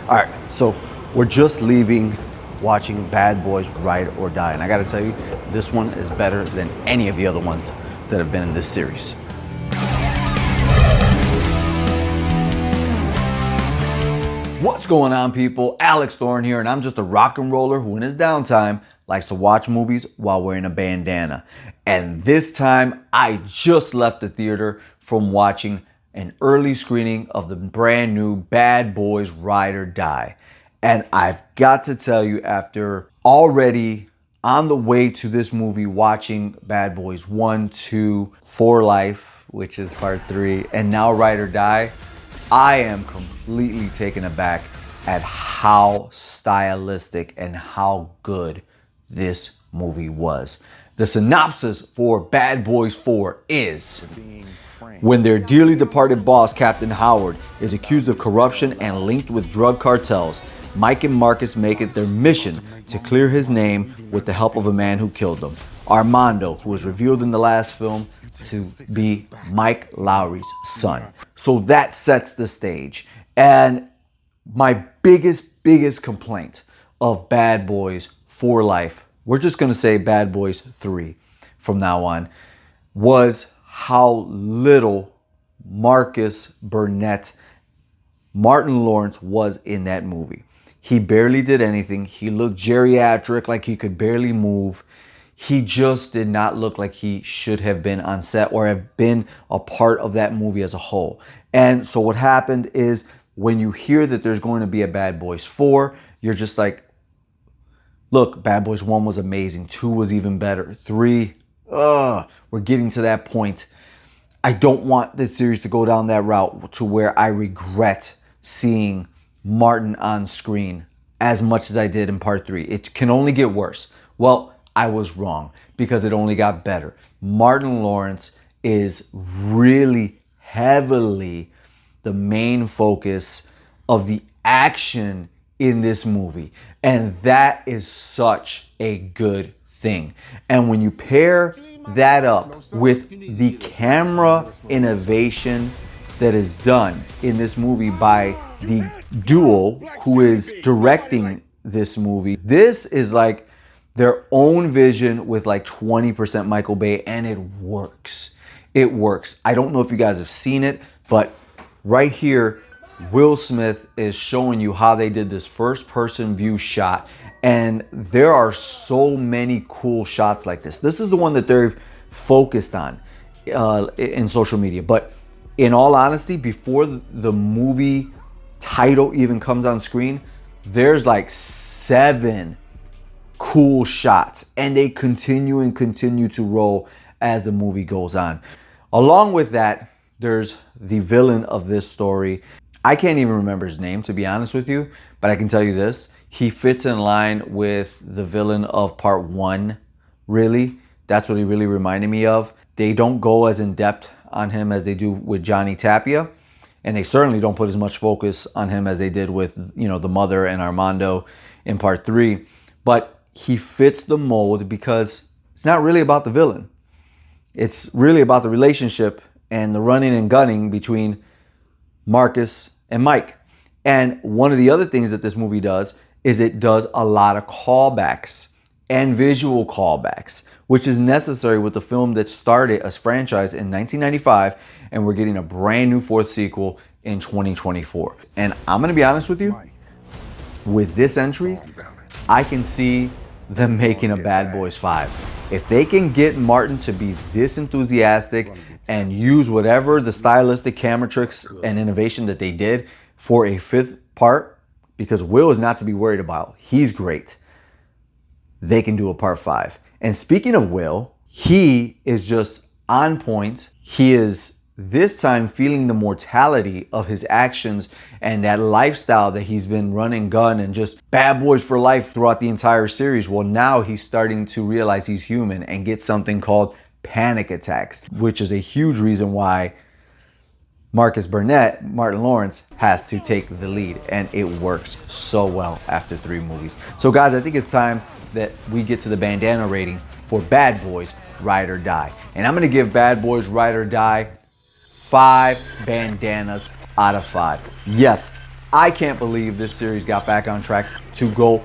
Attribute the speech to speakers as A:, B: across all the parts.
A: All right, so we're just leaving watching Bad Boys Ride or Die. And I gotta tell you, this one is better than any of the other ones that have been in this series. What's going on, people? Alex Thorn here, and I'm just a rock and roller who in his downtime likes to watch movies while wearing a bandana. And this time, I just left the theater from watching an early screening of the brand new Bad Boys Ride or Die. And I've got to tell you, after already on the way to this movie, watching Bad Boys 1, 2, For Life, which is part 3, and now Ride or Die, I am completely taken aback at how stylistic and how good this movie was. The synopsis for Bad Boys 4 is: when their dearly departed boss, Captain Howard, is accused of corruption and linked with drug cartels, Mike and Marcus make it their mission to clear his name with the help of a man who killed them, Armando, who was revealed in the last film to be Mike Lowry's son. So that sets the stage. And my biggest complaint of Bad Boys for Life, we're just gonna say Bad Boys 3 from now on, was how little Marcus Burnett, Martin Lawrence, was in that movie. He barely did anything. He looked geriatric, like he could barely move. He just did not look like he should have been on set or have been a part of that movie as a whole. And so what happened is, when you hear that there's going to be a Bad Boys 4, you're just like, look, Bad Boys 1 was amazing. 2 was even better. 3, we're getting to that point. I don't want this series to go down that route to where I regret seeing Martin on screen as much as I did in part 3. It can only get worse. Well, I was wrong, because it only got better. Martin Lawrence is really heavily the main focus of the action in this movie. And that is such a good thing. And when you pair that up with the camera innovation that is done in this movie by the duo who is directing this movie, this is like their own vision with like 20% Michael Bay, and it works. It works. I don't know if you guys have seen it, but right here, Will Smith is showing you how they did this first person view shot. And there are so many cool shots like this. This is the one that they're focused on in social media. But in all honesty, before the movie title even comes on screen, there's like 7 cool shots, and they continue to roll as the movie goes on. Along with that, there's the villain of this story. I can't even remember his name, to be honest with you, but I can tell you this: he fits in line with the villain of part 1, really. That's what he really reminded me of. They don't go as in depth on him as they do with Johnny Tapia, and they certainly don't put as much focus on him as they did with, you know, the mother and Armando in part 3. But he fits the mold because it's not really about the villain. It's really about the relationship and the running and gunning between Marcus and Mike. And one of the other things that this movie does is it does a lot of callbacks and visual callbacks, which is necessary with the film that started as franchise in 1995, and we're getting a brand new 4th sequel in 2024. And I'm gonna be honest with you, with this entry, I can see them making a Bad Boys 5. If they can get Martin to be this enthusiastic and use whatever the stylistic camera tricks and innovation that they did for a 5th part, because Will is not to be worried about. He's great. They can do a part 5. And speaking of Will, he is just on point. He is this time feeling the mortality of his actions and that lifestyle that he's been running gun and just Bad Boys for life throughout the entire series. Well, now he's starting to realize he's human and get something called panic attacks, which is a huge reason why Marcus Burnett, Martin Lawrence, has to take the lead. And it works so well after 3 movies. So guys, I think it's time that we get to the bandana rating for Bad Boys Ride or Die. And I'm gonna give Bad Boys Ride or Die 5 bandanas out of 5. Yes, I can't believe this series got back on track to go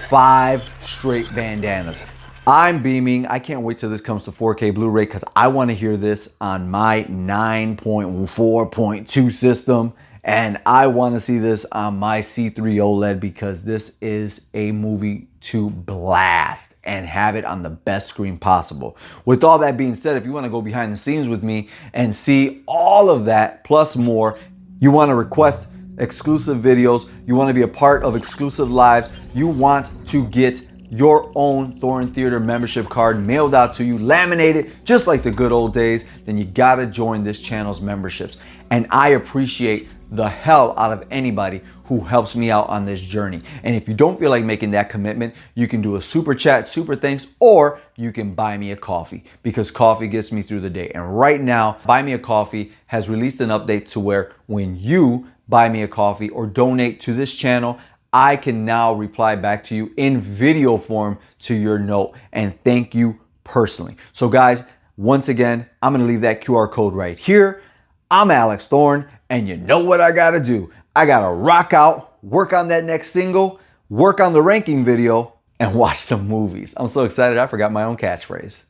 A: 5 straight bandanas. I'm beaming. I can't wait till this comes to 4K Blu-ray because I want to hear this on my 9.4.2 system. And I want to see this on my C3 OLED because this is a movie to blast and have it on the best screen possible. With all that being said, if you want to go behind the scenes with me and see all of that plus more, you want to request exclusive videos, you want to be a part of exclusive lives, you want to get your own Thorn Theater membership card mailed out to you, laminated, just like the good old days, then you gotta join this channel's memberships. And I appreciate the hell out of anybody who helps me out on this journey. And if you don't feel like making that commitment, you can do a super chat, super thanks, or you can buy me a coffee because coffee gets me through the day. And right now, Buy Me a Coffee has released an update to where when you buy me a coffee or donate to this channel, I can now reply back to you in video form to your note and thank you personally. So guys, once again, I'm gonna leave that QR code right here. I'm Alex Thorn, and you know what I gotta do. I gotta rock out, work on that next single, work on the ranking video, and watch some movies. I'm so excited I forgot my own catchphrase.